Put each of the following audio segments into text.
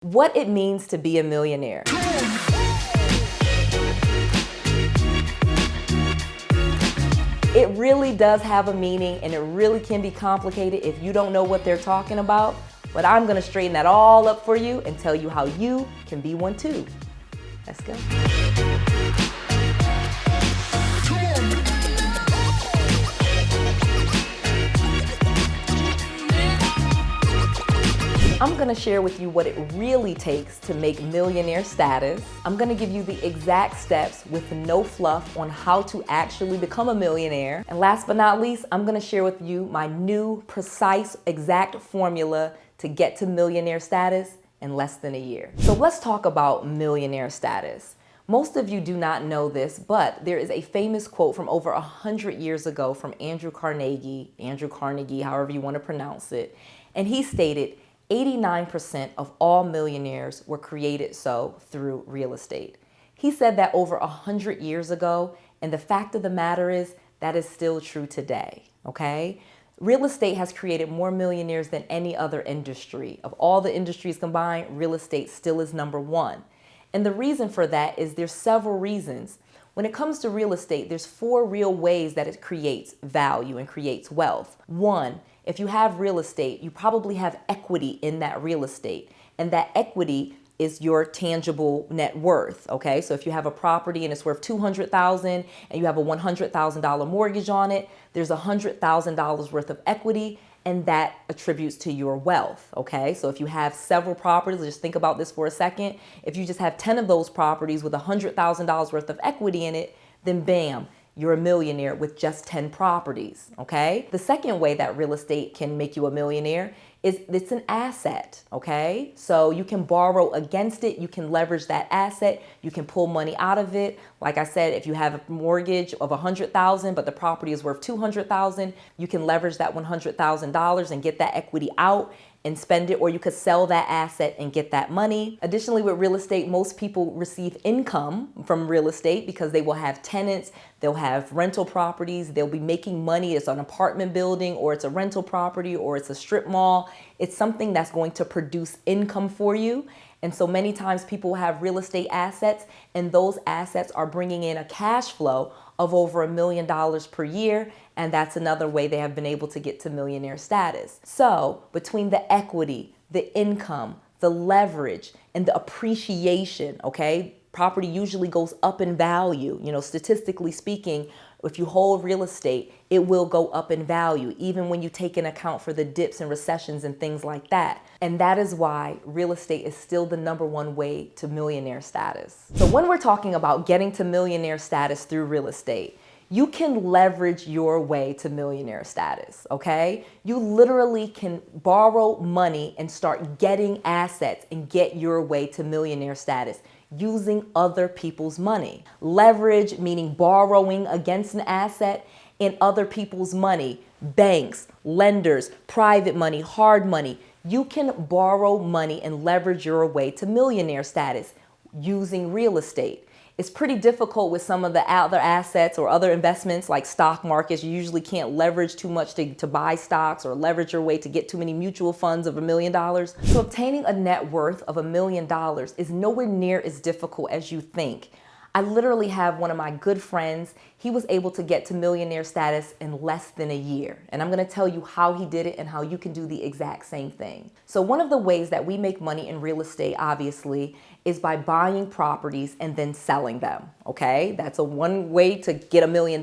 What it means to be a millionaire. It really does have a meaning, and it really can be complicated if you don't know what they're talking about, but I'm gonna straighten that all up for you and tell you how you can be one too. Let's go. I'm gonna share with you what it really takes to make millionaire status. I'm gonna give you the exact steps with no fluff on how to actually become a millionaire. And last but not least, I'm gonna share with you my new, precise, exact formula to get to millionaire status in less than a year. So let's talk about millionaire status. Most of you do not know this, but there is a famous quote from over 100 years ago from Andrew Carnegie, however you want to pronounce it. And he stated, 89% of all millionaires were created so through real estate. He said that over 100 years ago, and the fact of the matter is that is still true today, okay? Real estate has created more millionaires than any other industry. Of all the industries combined, real estate still is number one. And the reason for that is there's several reasons. When it comes to real estate, there's 4 real ways that it creates value and creates wealth. 1, if you have real estate, you probably have equity in that real estate. And that equity is your tangible net worth, okay? So if you have a property and it's worth $200,000 and you have a $100,000 mortgage on it, there's $100,000 worth of equity, and that attributes to your wealth, okay? So if you have several properties, just think about this for a second. If you just have 10 of those properties with $100,000 worth of equity in it, then bam, you're a millionaire with just 10 properties, okay? The second way that real estate can make you a millionaire is it's an asset, okay? So you can borrow against it, you can leverage that asset, you can pull money out of it. Like I said, if you have a mortgage of $100,000, but the property is worth $200,000, you can leverage that $100,000 and get that equity out and spend it, or you could sell that asset and get that money. Additionally, with real estate, most people receive income from real estate because they will have tenants, they'll have rental properties, they'll be making money. It's an apartment building, or it's a rental property, or it's a strip mall. It's something that's going to produce income for you. And so many times people have real estate assets, and those assets are bringing in a cash flow of over $1 million per year. And that's another way they have been able to get to millionaire status. So between the equity, the income, the leverage, and the appreciation, okay? Property usually goes up in value. You know, statistically speaking, if you hold real estate, it will go up in value, even when you take into account for the dips and recessions and things like that. And that is why real estate is still the #1 way to millionaire status. So when we're talking about getting to millionaire status through real estate, you can leverage your way to millionaire status, okay? You literally can borrow money and start getting assets and get your way to millionaire status using other people's money. Leverage, meaning borrowing against an asset, and other people's money, banks, lenders, private money, hard money. You can borrow money and leverage your way to millionaire status using real estate. It's pretty difficult with some of the other assets or other investments like stock markets. You usually can't leverage too much to buy stocks, or leverage your way to get too many mutual funds of $1 million. So obtaining a net worth of $1 million is nowhere near as difficult as you think. I literally have one of my good friends. He was able to get to millionaire status in less than a year. And I'm gonna tell you how he did it and how you can do the exact same thing. So one of the ways that we make money in real estate, obviously, is by buying properties and then selling them, okay? That's one way to get $1 million,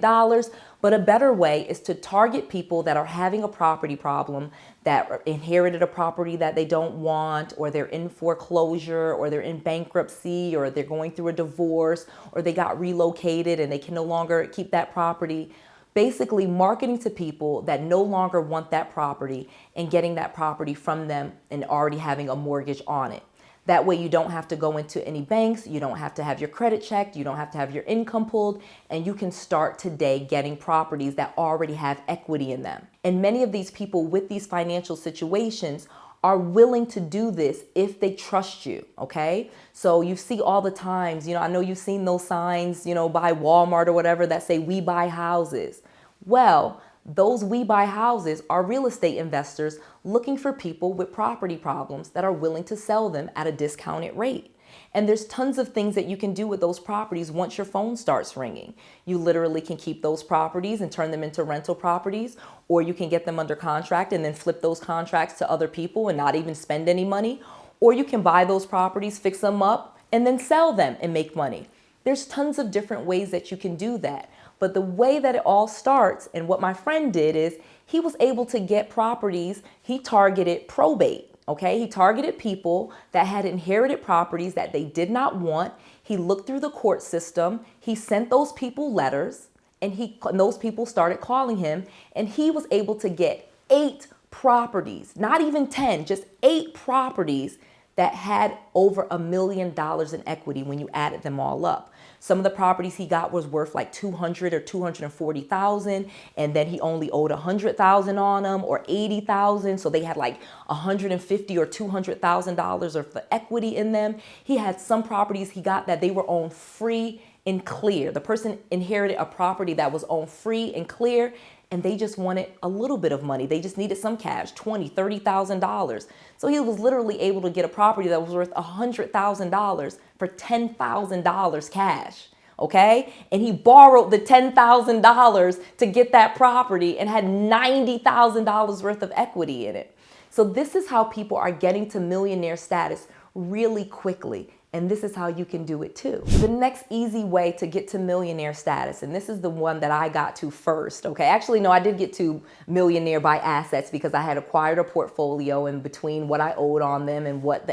but a better way is to target people that are having a property problem, that inherited a property that they don't want, or they're in foreclosure, or they're in bankruptcy, or they're going through a divorce, or they got relocated and they can no longer keep that property. Basically marketing to people that no longer want that property and getting that property from them and already having a mortgage on it. That way you don't have to go into any banks, you don't have to have your credit checked, you don't have to have your income pulled, and you can start today getting properties that already have equity in them. And many of these people with these financial situations are willing to do this if they trust you, okay? So you see all the times, I know you've seen those signs, by Walmart or whatever that say, "We buy houses." Well, Those We Buy Houses are real estate investors looking for people with property problems that are willing to sell them at a discounted rate. And there's tons of things that you can do with those properties once your phone starts ringing. You literally can keep those properties and turn them into rental properties, or you can get them under contract and then flip those contracts to other people and not even spend any money. Or you can buy those properties, fix them up, and then sell them and make money. There's tons of different ways that you can do that. But the way that it all starts, and what my friend did, is he was able to get properties. He targeted probate. Okay, he targeted people that had inherited properties that they did not want. He looked through the court system. He sent those people letters, and those people started calling him, and he was able to get 8 properties, not even 10, just 8 properties that had over $1 million in equity when you added them all up. Some of the properties he got was worth like $200,000 or $240,000, and then he only owed $100,000 on them, or $80,000, so they had like $150,000 or $200,000 of the equity in them. He had some properties he got that they were owned free and clear. The person inherited a property that was owned free and clear, and they just wanted a little bit of money. They just needed some cash, $20,000, $30,000. So he was literally able to get a property that was worth $100,000 for $10,000 cash, okay? And he borrowed the $10,000 to get that property and had $90,000 worth of equity in it. So this is how people are getting to millionaire status really quickly. And this is how you can do it too. The next easy way to get to millionaire status, and this is the one that I got to first, okay? Actually, no, I did get to millionaire by assets because I had acquired a portfolio, and between what I owed on them and what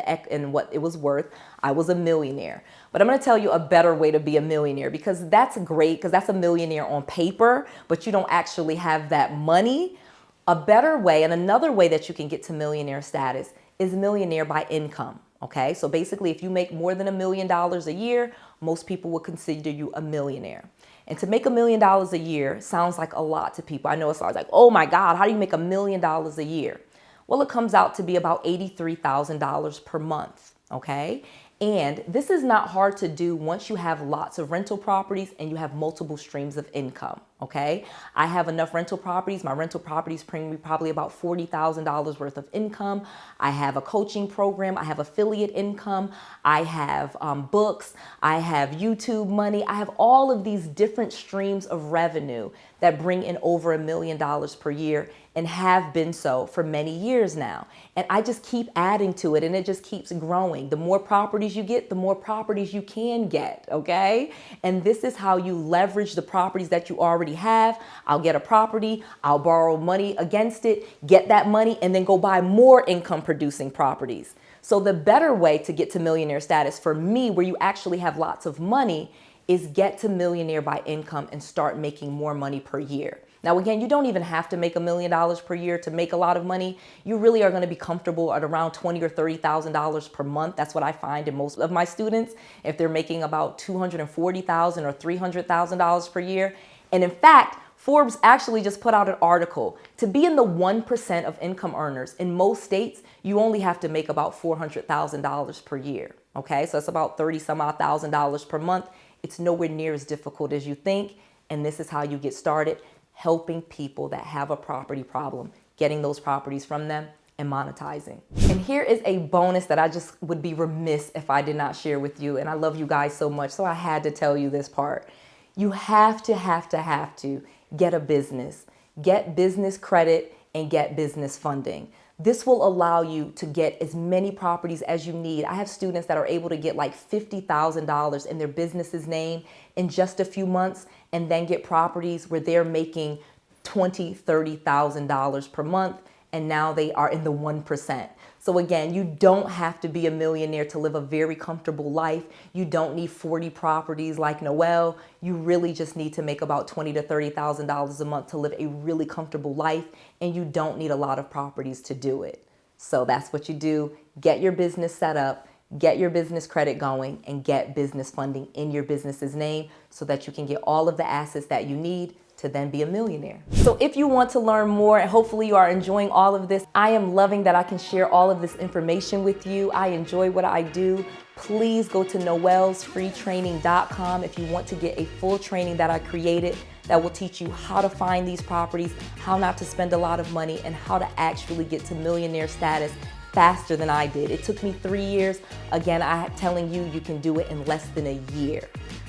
it was worth, I was a millionaire. But I'm gonna tell you a better way to be a millionaire, because that's great, because that's a millionaire on paper, but you don't actually have that money. A better way, and another way that you can get to millionaire status, is millionaire by income. Okay, so basically if you make more than $1 million a year, most people will consider you a millionaire. And to make $1 million a year sounds like a lot to people. I know it sounds like, oh my God, how do you make $1 million a year? Well, it comes out to be about $83,000 per month, okay? And this is not hard to do once you have lots of rental properties and you have multiple streams of income, okay? I have enough rental properties. My rental properties bring me probably about $40,000 worth of income. I have a coaching program. I have affiliate income. I have books. I have YouTube money. I have all of these different streams of revenue that bring in over $1 million per year, and have been so for many years now. And I just keep adding to it, and it just keeps growing. The more properties you get, the more properties you can get, okay? And this is how you leverage the properties that you already have. I'll get a property, I'll borrow money against it, get that money, and then go buy more income producing properties. So the better way to get to millionaire status for me, where you actually have lots of money, is get to millionaire by income and start making more money per year. Now, again, you don't even have to make $1 million per year to make a lot of money. You really are going to be comfortable at around $20,000 or $30,000 per month. That's what I find in most of my students, if they're making about $240,000 or $300,000 per year. And in fact, Forbes actually just put out an article. To be in the 1% of income earners in most states, you only have to make about $400,000 per year. Okay, so it's about $30,000 per month. It's nowhere near as difficult as you think. And this is how you get started, helping people that have a property problem, getting those properties from them and monetizing. And here is a bonus that I just would be remiss if I did not share with you. And I love you guys so much, so I had to tell you this part. You have to get a business, get business credit, and get business funding. This will allow you to get as many properties as you need. I have students that are able to get like $50,000 in their business's name in just a few months, and then get properties where they're making $20,000, $30,000 per month, and now they are in the 1%. So again, you don't have to be a millionaire to live a very comfortable life. You don't need 40 properties like Noel. You really just need to make about $20,000 to $30,000 a month to live a really comfortable life, and you don't need a lot of properties to do it. So that's what you do. Get your business set up, get your business credit going, and get business funding in your business's name so that you can get all of the assets that you need to then be a millionaire. So if you want to learn more, and hopefully you are enjoying all of this, I am loving that I can share all of this information with you. I enjoy what I do. Please go to noelsfreetraining.com if you want to get a full training that I created that will teach you how to find these properties, how not to spend a lot of money, and how to actually get to millionaire status faster than I did. It took me 3 years. Again, I'm telling you, you can do it in less than a year.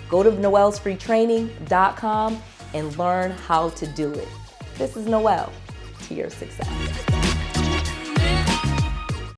Go to noelsfreetraining.com and learn how to do it. This is Noel, to your success.